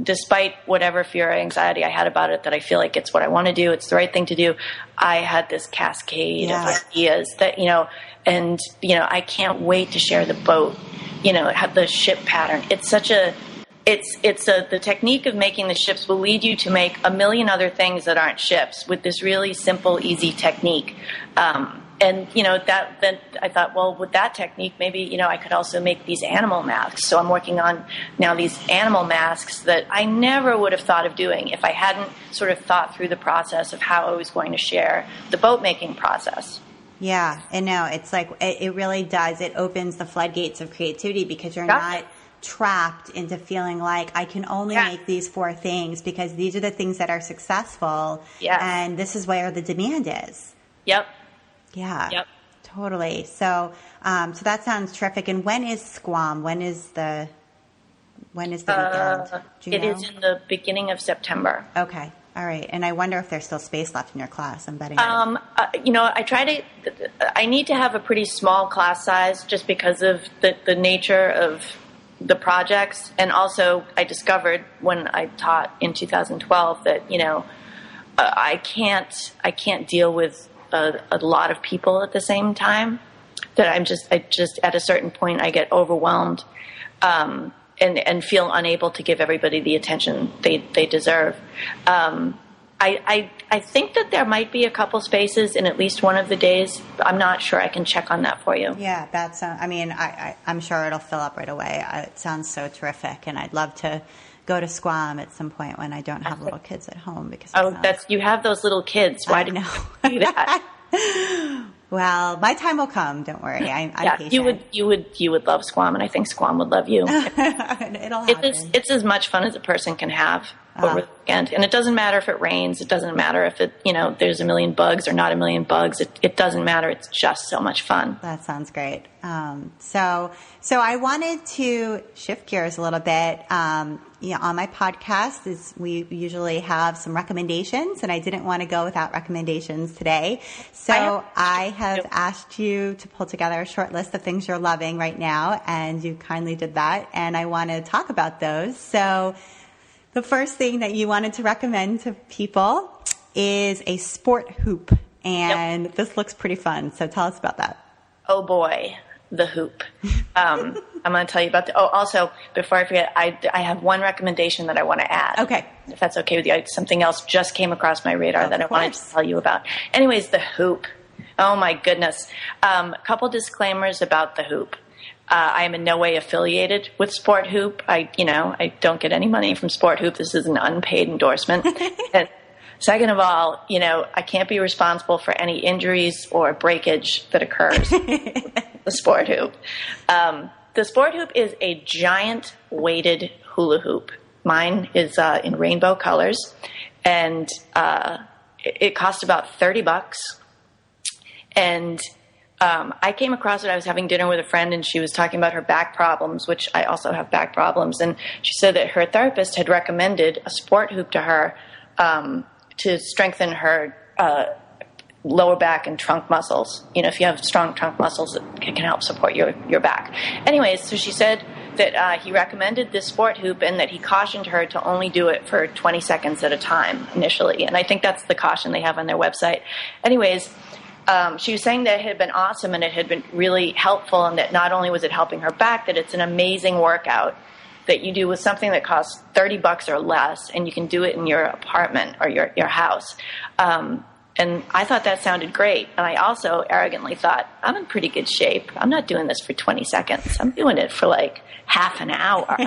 [SPEAKER 2] despite whatever fear or anxiety I had about it, that I feel like it's what I want to do, it's the right thing to do, I had this cascade of ideas that, I can't wait to share the boat, the ship pattern. It's such the technique of making the ships will lead you to make a million other things that aren't ships with this really simple, easy technique. And, then I thought, well, with that technique, maybe, I could also make these animal masks. So I'm working on now these animal masks that I never would have thought of doing if I hadn't sort of thought through the process of how I was going to share the boat making process.
[SPEAKER 1] Yeah, and no, it's it really does. It opens the floodgates of creativity because you're not trapped into feeling like I can only make these 4 things because these are the things that are successful. Yes. And this is where the demand is.
[SPEAKER 2] Yep.
[SPEAKER 1] Yeah. Yep. Totally. So, so that sounds terrific. And when is Squam? When is the weekend? Do you know?
[SPEAKER 2] Is in the beginning of September.
[SPEAKER 1] Okay. All right. And I wonder if there's still space left in your class. I'm betting.
[SPEAKER 2] I need to have a pretty small class size just because of the nature of the projects. And also I discovered when I taught in 2012 that, I can't deal with a lot of people at the same time, that I just at a certain point I get overwhelmed and feel unable to give everybody the attention they deserve. I think that there might be a couple spaces in at least one of the days. I'm not sure. I can check on that for you.
[SPEAKER 1] Yeah, that's. I'm sure it'll fill up right away. It sounds so terrific, and I'd love to go to Squam at some point when I don't have little kids at home because
[SPEAKER 2] you have those little kids. Why did you do that?
[SPEAKER 1] Well, my time will come. Don't worry. I'm patient.
[SPEAKER 2] You would love Squam, and I think Squam would love you.
[SPEAKER 1] It'll happen.
[SPEAKER 2] It's as much fun as a person can have. over the weekend. And it doesn't matter if it rains. It doesn't matter if there's a million bugs or not a million bugs. It doesn't matter. It's just so much fun.
[SPEAKER 1] That sounds great. So I wanted to shift gears a little bit. On my podcast we usually have some recommendations, and I didn't want to go without recommendations today. So I have asked you to pull together a short list of things you're loving right now, and you kindly did that. And I want to talk about those. So the first thing that you wanted to recommend to people is a sport hoop. And this looks pretty fun. So tell us about that.
[SPEAKER 2] Oh, boy, the hoop. I'm going to tell you about also, before I forget, I have one recommendation that I want to add.
[SPEAKER 1] Okay.
[SPEAKER 2] If that's okay with you. Something else just came across my radar that I wanted to tell you about. Anyways, the hoop. Oh, my goodness. A couple disclaimers about the hoop. I am in no way affiliated with Sport Hoop. I don't get any money from Sport Hoop. This is an unpaid endorsement. And second of all, I can't be responsible for any injuries or breakage that occurs with the Sport Hoop. The Sport Hoop is a giant weighted hula hoop. Mine is in rainbow colors, and it cost about $30. And I came across it. I was having dinner with a friend, and she was talking about her back problems, which I also have back problems. And she said that her therapist had recommended a sport hoop to her to strengthen her lower back and trunk muscles. If you have strong trunk muscles, it can help support your back. Anyways, so she said that he recommended this sport hoop, and that he cautioned her to only do it for 20 seconds at a time initially. And I think that's the caution they have on their website. Anyways, she was saying that it had been awesome, and it had been really helpful, and that not only was it helping her back, that it's an amazing workout that you do with something that costs $30 or less, and you can do it in your apartment or your house. And I thought that sounded great. And I also arrogantly thought, I'm in pretty good shape. I'm not doing this for 20 seconds. I'm doing it for like half an hour.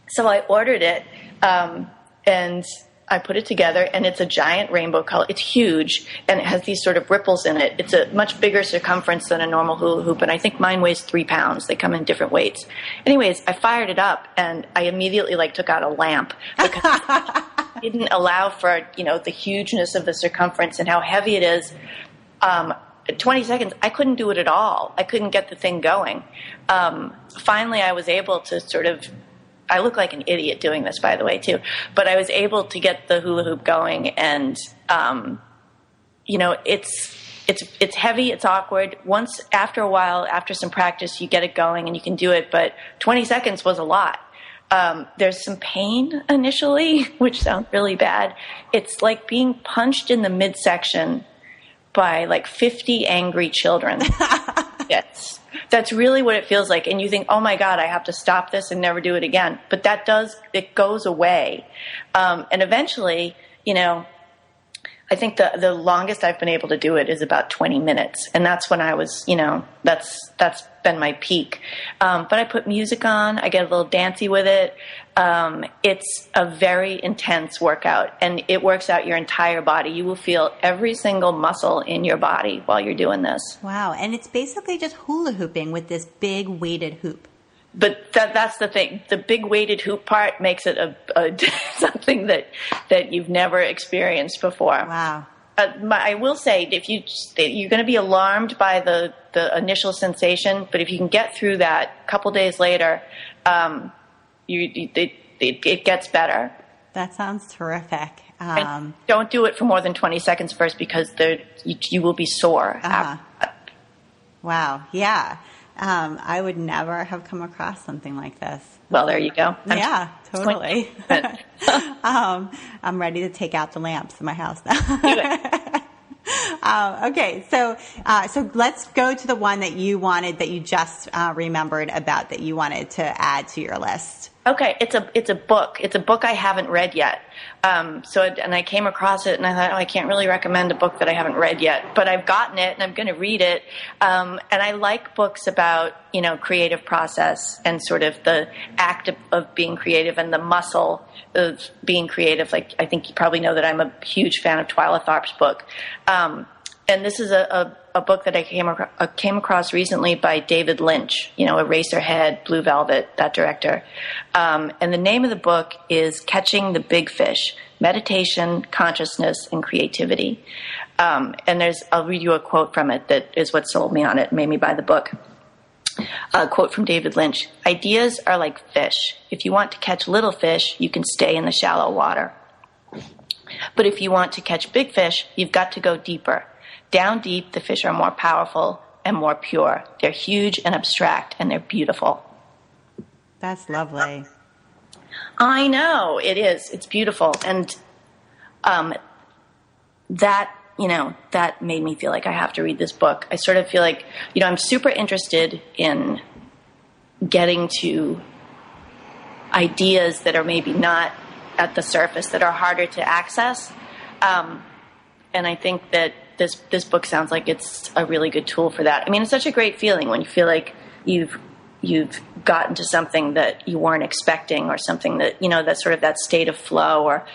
[SPEAKER 2] So I ordered it, and I put it together, and it's a giant rainbow color. It's huge, and it has these sort of ripples in it. It's a much bigger circumference than a normal hula hoop, and I think mine weighs 3 pounds. They come in different weights. Anyways, I fired it up, and I immediately took out a lamp, because it didn't allow for the hugeness of the circumference and how heavy it is. 20 seconds, I couldn't do it at all. I couldn't get the thing going. Finally, I was able to I look like an idiot doing this, by the way, too. But I was able to get the hula hoop going, and it's heavy, it's awkward. After a while, after some practice, you get it going and you can do it. But 20 seconds was a lot. There's some pain initially, which sounds really bad. It's like being punched in the midsection by 50 angry children. Yes. That's really what it feels like. And you think, oh my God, I have to stop this and never do it again. But it goes away. And eventually, I think the longest I've been able to do it is about 20 minutes. And that's when I was, that's been my peak. But I put music on. I get a little dancey with it. It's a very intense workout, and it works out your entire body. You will feel every single muscle in your body while you're doing this.
[SPEAKER 1] Wow. And it's basically just hula hooping with this big weighted hoop.
[SPEAKER 2] But that's the thing. The big weighted hoop part makes it a something that you've never experienced before. Wow. I will say, you're going to be alarmed by the initial sensation, but if you can get through that a couple days later, it gets better.
[SPEAKER 1] That sounds terrific.
[SPEAKER 2] And don't do it for more than 20 seconds first, because you will be sore.
[SPEAKER 1] Wow. Yeah. I would never have come across something like this.
[SPEAKER 2] Well, there you go.
[SPEAKER 1] Yeah, totally. I'm ready to take out the lamps in my house now.
[SPEAKER 2] Do it.
[SPEAKER 1] Okay, so let's go to the one that you just remembered about, that you wanted to add to your list.
[SPEAKER 2] Okay, it's a book. It's a book I haven't read yet. And I came across it, and I thought, I can't really recommend a book that I haven't read yet. But I've gotten it, and I'm going to read it. And I like books about creative process and sort of the act of being creative and the muscle of being creative. I think you probably know that I'm a huge fan of Twyla Tharp's book. And this is a a book that I came across recently by David Lynch, Eraserhead, Blue Velvet, that director. And the name of the book is Catching the Big Fish, Meditation, Consciousness, and Creativity. And I'll read you a quote from it that is what sold me on it, made me buy the book. A quote from David Lynch: "Ideas are like fish. If you want to catch little fish, you can stay in the shallow water. But if you want to catch big fish, you've got to go deeper. Down deep, the fish are more powerful and more pure. They're huge and abstract, and they're beautiful."
[SPEAKER 1] That's lovely.
[SPEAKER 2] I know, it is. It's beautiful. And that made me feel like I have to read this book. I sort of feel like, I'm super interested in getting to ideas that are maybe not at the surface, that are harder to access. And I think that this book sounds like it's a really good tool for that. I mean, it's such a great feeling when you feel like you've gotten to something that you weren't expecting, or something that, that's sort of that state of flow, or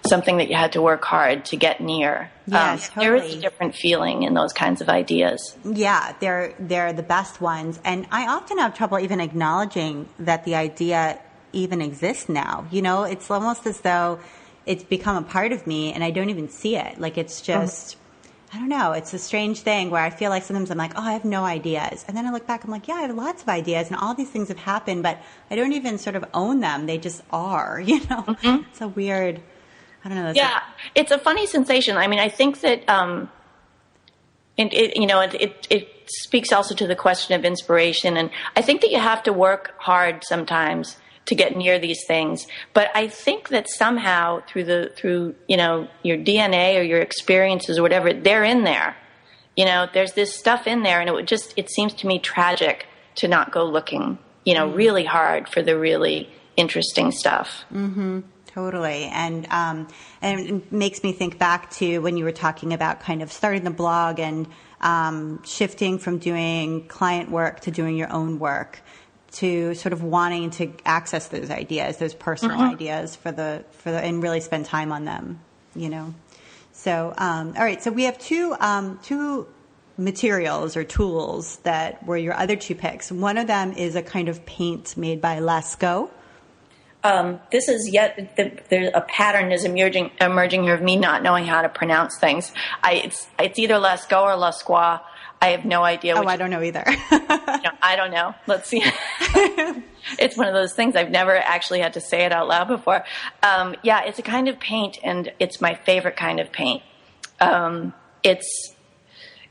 [SPEAKER 2] something that you had to work hard to get near.
[SPEAKER 1] Yes, totally.
[SPEAKER 2] There is a different feeling in those kinds of ideas.
[SPEAKER 1] Yeah, they're the best ones. And I often have trouble even acknowledging that the idea even exists now. It's almost as though it's become a part of me and I don't even see it. Like, it's just, I don't know. It's a strange thing where I feel like sometimes I'm like, oh, I have no ideas. And then I look back, I'm like, yeah, I have lots of ideas and all these things have happened, but I don't even sort of own them. They just are,
[SPEAKER 2] Mm-hmm.
[SPEAKER 1] It's a weird, I don't know.
[SPEAKER 2] Yeah, it's a funny sensation. I mean, I think that it speaks also to the question of inspiration. And I think that you have to work hard sometimes to get near these things. But I think that somehow through your DNA or your experiences or whatever, they're in there. There's this stuff in there, and it seems to me tragic to not go looking, really hard for the really interesting stuff.
[SPEAKER 1] Mm-hmm. Totally. And it makes me think back to when you were talking about kind of starting the blog and shifting from doing client work to doing your own work, to sort of wanting to access those ideas, those personal ideas and really spend time on them, So, all right. So we have two materials or tools that were your other two picks. One of them is a kind of paint made by Lascaux.
[SPEAKER 2] This is there's a pattern is emerging here of me not knowing how to pronounce things. It's either Lascaux or Lascaux. I have no idea.
[SPEAKER 1] I don't know either.
[SPEAKER 2] I don't know. Let's see. It's one of those things. I've never actually had to say it out loud before. It's a kind of paint, and it's my favorite kind of paint. It's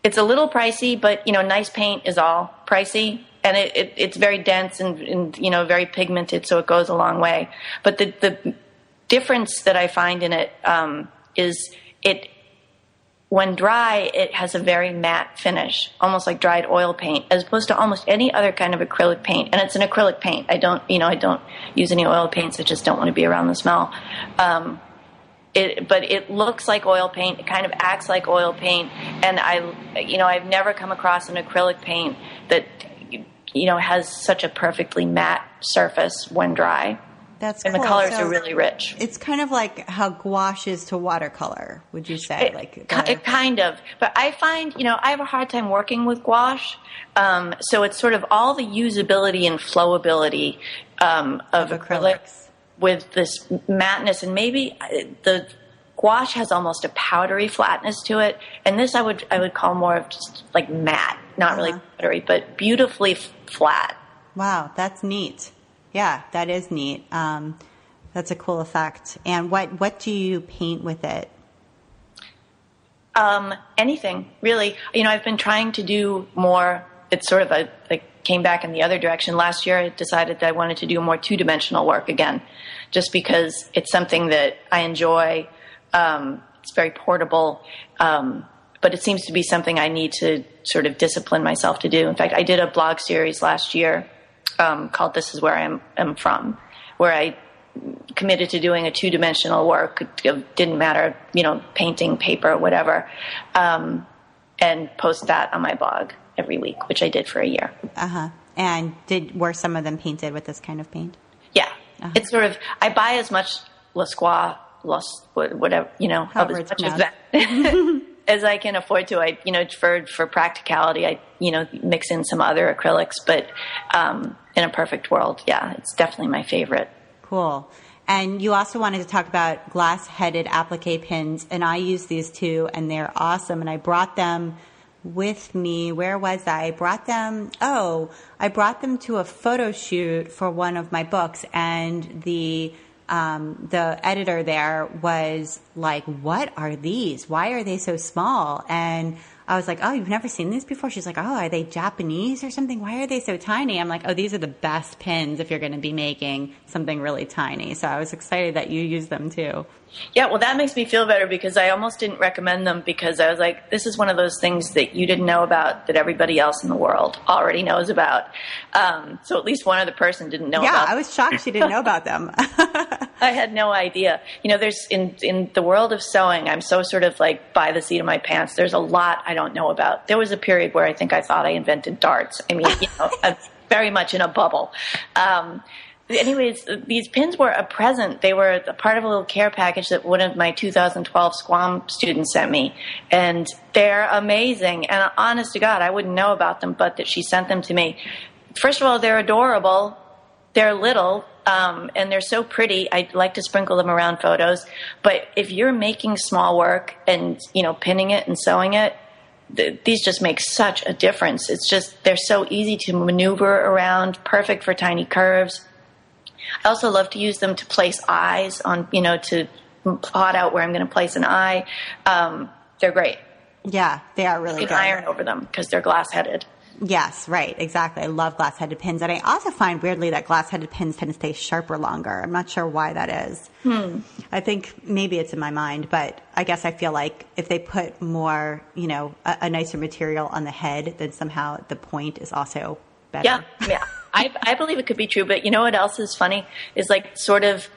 [SPEAKER 2] a little pricey, but nice paint is all pricey. And it's very dense and very pigmented, so it goes a long way. But the difference that I find in it is when dry, it has a very matte finish, almost like dried oil paint, as opposed to almost any other kind of acrylic paint. And it's an acrylic paint. I don't use any oil paints. I just don't want to be around the smell. But it looks like oil paint. It kind of acts like oil paint. And I've never come across an acrylic paint that has such a perfectly matte surface when dry.
[SPEAKER 1] That's
[SPEAKER 2] and
[SPEAKER 1] cool.
[SPEAKER 2] The colors
[SPEAKER 1] so
[SPEAKER 2] are really rich.
[SPEAKER 1] It's kind of like how gouache is to watercolor, would you say?
[SPEAKER 2] It kind of. But I find, I have a hard time working with gouache. So it's sort of all the usability and flowability of acrylics with this matteness. And maybe the gouache has almost a powdery flatness to it. And this I would call more of just like matte, not really powdery, but beautifully flat.
[SPEAKER 1] Wow, that's neat. Yeah, that is neat. That's a cool effect. And what do you paint with it?
[SPEAKER 2] Anything, really. I've been trying to do more. It's sort of I came back in the other direction. Last year I decided that I wanted to do more two-dimensional work again, just because it's something that I enjoy. It's very portable, but it seems to be something I need to sort of discipline myself to do. In fact, I did a blog series last year called This Is Where I Am From, where I committed to doing a two-dimensional work. It didn't matter, painting, paper, whatever, and post that on my blog every week, which I did for a year.
[SPEAKER 1] And were some of them painted with this kind of paint?
[SPEAKER 2] Yeah. It's sort of, I buy as much Lascaux, whatever,
[SPEAKER 1] however
[SPEAKER 2] as
[SPEAKER 1] it's
[SPEAKER 2] much of
[SPEAKER 1] pronounced.
[SPEAKER 2] that. as I can afford to. I, for practicality, I, mix in some other acrylics, but in a perfect world, yeah, it's definitely my favorite.
[SPEAKER 1] Cool. And you also wanted to talk about glass-headed applique pins, and I use these too, and they're awesome. And I brought them with me. Where was I? I brought them to a photo shoot for one of my books, and the editor there was like, "What are these? Why are they so small?" And I was like, "Oh, you've never seen these before?" She's like, "Oh, are they Japanese or something? Why are they so tiny?" I'm like, "Oh, these are the best pins if you're going to be making something really tiny." So I was excited that you use them too.
[SPEAKER 2] Yeah, well, that makes me feel better because I almost didn't recommend them because I was like, this is one of those things that you didn't know about that everybody else in the world already knows about. So at least one other person didn't know about them.
[SPEAKER 1] Yeah, I was shocked she didn't know about them.
[SPEAKER 2] I had no idea. There's in the world of sewing, I'm so sort of like by the seat of my pants. There's a lot I don't know about. There was a period where I think I thought I invented darts. I mean, I'm very much in a bubble. Anyways, these pins were a present. They were a part of a little care package that one of my 2012 SQUAM students sent me. And they're amazing. And honest to God, I wouldn't know about them, but that she sent them to me. First of all, they're adorable. They're little. And they're so pretty. I like to sprinkle them around photos. But if you're making small work and, pinning it and sewing it, these just make such a difference. It's just, they're so easy to maneuver around, perfect for tiny curves. I also love to use them to place eyes on, to plot out where I'm going to place an eye. They're great.
[SPEAKER 1] Yeah, they are really good.
[SPEAKER 2] You can iron over them because they're glass-headed.
[SPEAKER 1] Yes, right, exactly. I love glass-headed pins. And I also find, weirdly, that glass-headed pins tend to stay sharper longer. I'm not sure why that is. I think maybe it's in my mind, but I guess I feel like if they put more, a nicer material on the head, then somehow the point is also better.
[SPEAKER 2] Yeah. I believe it could be true, but you know what else is funny? Is like sort of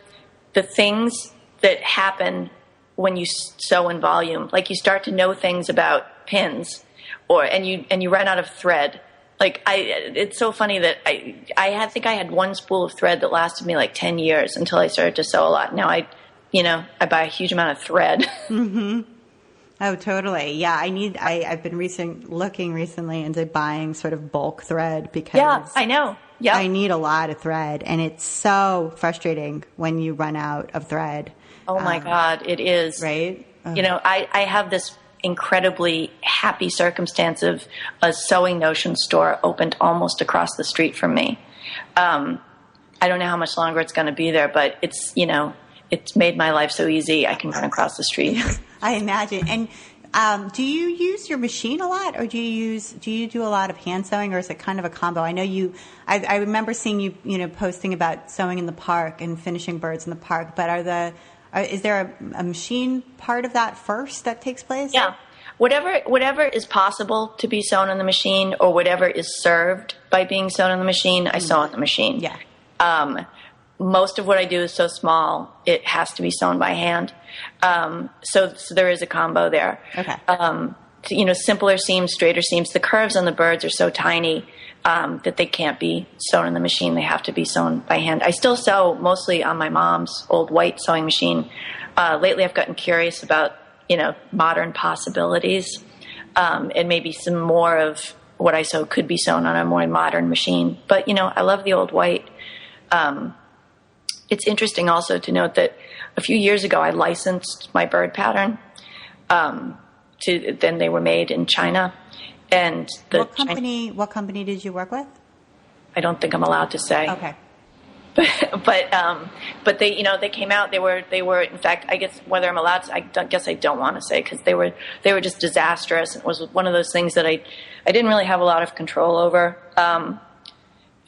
[SPEAKER 2] the things that happen when you sew in volume. Like you start to know things about pins, and you run out of thread. Like it's so funny that I think I had one spool of thread that lasted me like 10 years until I started to sew a lot. Now I buy a huge amount of thread.
[SPEAKER 1] Mm-hmm. Oh, totally. Yeah, I've been looking recently into buying sort of bulk thread because
[SPEAKER 2] I know. Yeah,
[SPEAKER 1] I need a lot of thread, and it's so frustrating when you run out of thread.
[SPEAKER 2] Oh my God, it is.
[SPEAKER 1] Right?
[SPEAKER 2] I have this incredibly happy circumstance of a Sewing Notion store opened almost across the street from me. I don't know how much longer it's going to be there, but it's made my life so easy. I can run across the street.
[SPEAKER 1] I imagine. And do you use your machine a lot, or do you do a lot of hand sewing, or is it kind of a combo? I know I remember seeing you, posting about sewing in the park and finishing birds in the park, but is there a machine part of that first that takes place?
[SPEAKER 2] Yeah. Whatever is possible to be sewn on the machine, or whatever is served by being sewn on the machine, I sew on the machine.
[SPEAKER 1] Yeah.
[SPEAKER 2] Most of what I do is so small, it has to be sewn by hand. So there is a combo there.
[SPEAKER 1] Okay.
[SPEAKER 2] Simpler seams, straighter seams. The curves on the birds are so tiny that they can't be sewn in the machine. They have to be sewn by hand. I still sew mostly on my mom's old white sewing machine. Lately I've gotten curious about, modern possibilities. And maybe some more of what I sew could be sewn on a more modern machine. But, I love the old white. It's interesting also to note that a few years ago I licensed my bird pattern. Then they were made in China. And
[SPEAKER 1] what company did you work with?
[SPEAKER 2] I don't think I'm allowed to say.
[SPEAKER 1] Okay.
[SPEAKER 2] But they came out. They were in fact, I guess whether I'm allowed to, I guess I don't want to say, because they were just disastrous. It was one of those things that I didn't really have a lot of control over. And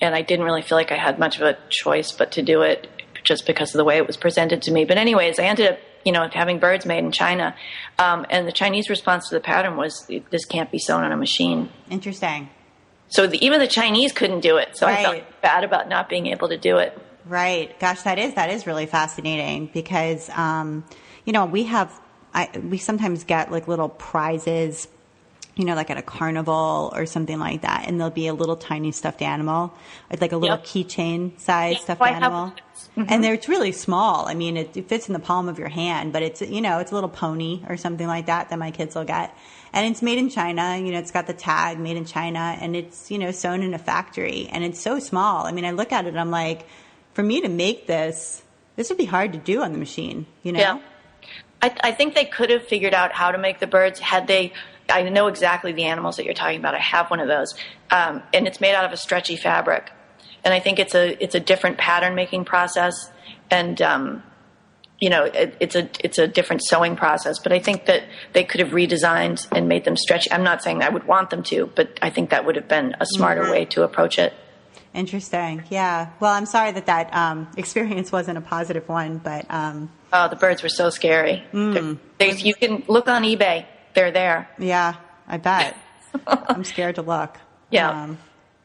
[SPEAKER 2] I didn't really feel like I had much of a choice but to do it, just because of the way it was presented to me. But anyways, I ended up, having birds made in China. And the Chinese response to the pattern was, this can't be sewn on a machine.
[SPEAKER 1] Interesting.
[SPEAKER 2] So even the Chinese couldn't do it. So right. I felt bad about not being able to do it.
[SPEAKER 1] Right. Gosh, that is really fascinating because, we sometimes get like little prizes like at a carnival or something like that, and there'll be a little tiny stuffed animal, like a little keychain size stuffed animal. And it's really small. I mean, it fits in the palm of your hand, but it's, it's a little pony or something like that my kids will get. And it's made in China, it's got the tag made in China, and it's, sewn in a factory, and it's so small. I mean, I look at it and I'm like, for me to make this would be hard to do on the machine,
[SPEAKER 2] Yeah. I think they could have figured out how to make the birds had they. I know exactly the animals that you're talking about. I have one of those, and it's made out of a stretchy fabric. And I think it's a different pattern making process, and it's a different sewing process. But I think that they could have redesigned and made them stretchy. I'm not saying I would want them to, but I think that would have been a smarter way to approach it.
[SPEAKER 1] Interesting. Yeah. Well, I'm sorry that experience wasn't a positive one, but
[SPEAKER 2] the birds were so scary. You can look on eBay. They're there.
[SPEAKER 1] Yeah, I bet. I'm scared to look.
[SPEAKER 2] Yeah.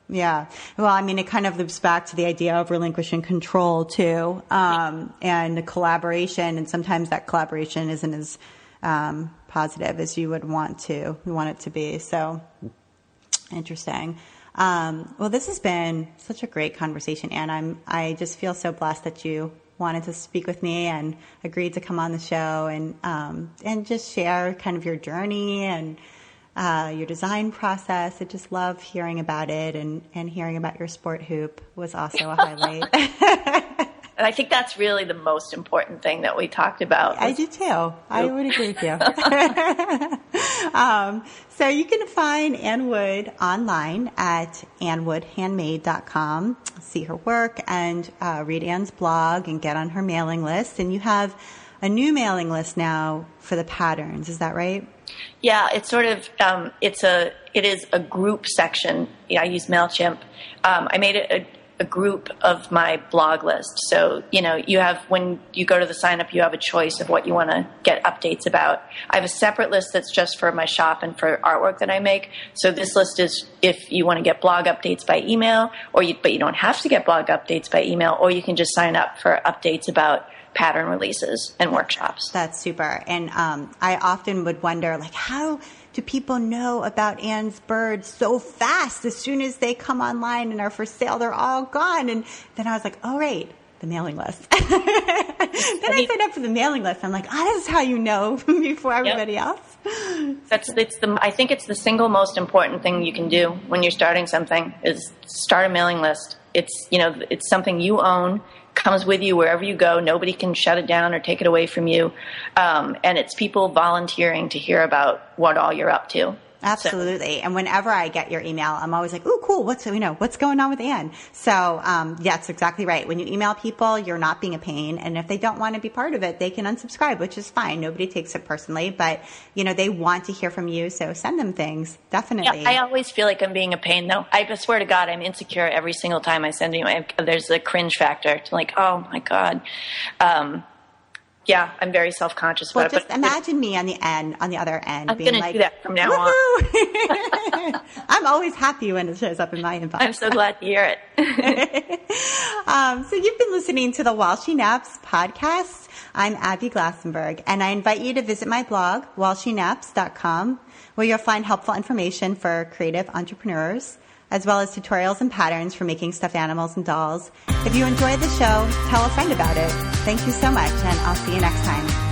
[SPEAKER 1] Yeah. Well, I mean, it kind of loops back to the idea of relinquishing control too, and the collaboration. And sometimes that collaboration isn't as positive as you would want it to be. So interesting. Well, this has been such a great conversation, Anne. I just feel so blessed that you wanted to speak with me and agreed to come on the show and just share kind of your journey and your design process. I just love hearing about it, and hearing about your sport hoop was also a highlight.
[SPEAKER 2] And I think that's really the most important thing that we talked about.
[SPEAKER 1] I do too. I would agree with you. So you can find Anne Wood online at annewoodhandmade.com. See her work and read Anne's blog and get on her mailing list. And you have a new mailing list now for the patterns. Is that right?
[SPEAKER 2] Yeah, it's sort of it is a group section. Yeah, I use MailChimp. I made it a group of my blog list. So, you have, when you go to the sign up, you have a choice of what you want to get updates about. I have a separate list that's just for my shop and for artwork that I make. So this list is if you want to get blog updates by email, but you don't have to get blog updates by email, or you can just sign up for updates about pattern releases and workshops.
[SPEAKER 1] That's super. And I often would wonder, how do people know about Anne's birds so fast? As soon as they come online and are for sale, they're all gone. And then I was like, oh, right, the mailing list. Then I signed up for the mailing list. I'm like, this is how you know before everybody else.
[SPEAKER 2] I think it's the single most important thing you can do when you're starting something is start a mailing list. It's something you own, comes with you wherever you go. Nobody can shut it down or take it away from you. And it's people volunteering to hear about what all you're up to.
[SPEAKER 1] Absolutely. So. And whenever I get your email, I'm always like, ooh, cool. What's going on with Anne? So, that's exactly right. When you email people, you're not being a pain. And if they don't want to be part of it, they can unsubscribe, which is fine. Nobody takes it personally, but they want to hear from you. So send them things. Definitely.
[SPEAKER 2] Yeah, I always feel like I'm being a pain though. I swear to God, I'm insecure every single time I send you. There's a cringe factor to like, oh my God. Yeah, I'm very self-conscious about it.
[SPEAKER 1] Well, just imagine me on the other end.
[SPEAKER 2] I'm going to do that from now
[SPEAKER 1] on. I'm always happy when it shows up in my inbox.
[SPEAKER 2] I'm so glad to hear it.
[SPEAKER 1] So you've been listening to the While She Naps podcast. I'm Abby Glassenberg, and I invite you to visit my blog, whileshenaps.com, where you'll find helpful information for creative entrepreneurs, as well as tutorials and patterns for making stuffed animals and dolls. If you enjoyed the show, tell a friend about it. Thank you so much, and I'll see you next time.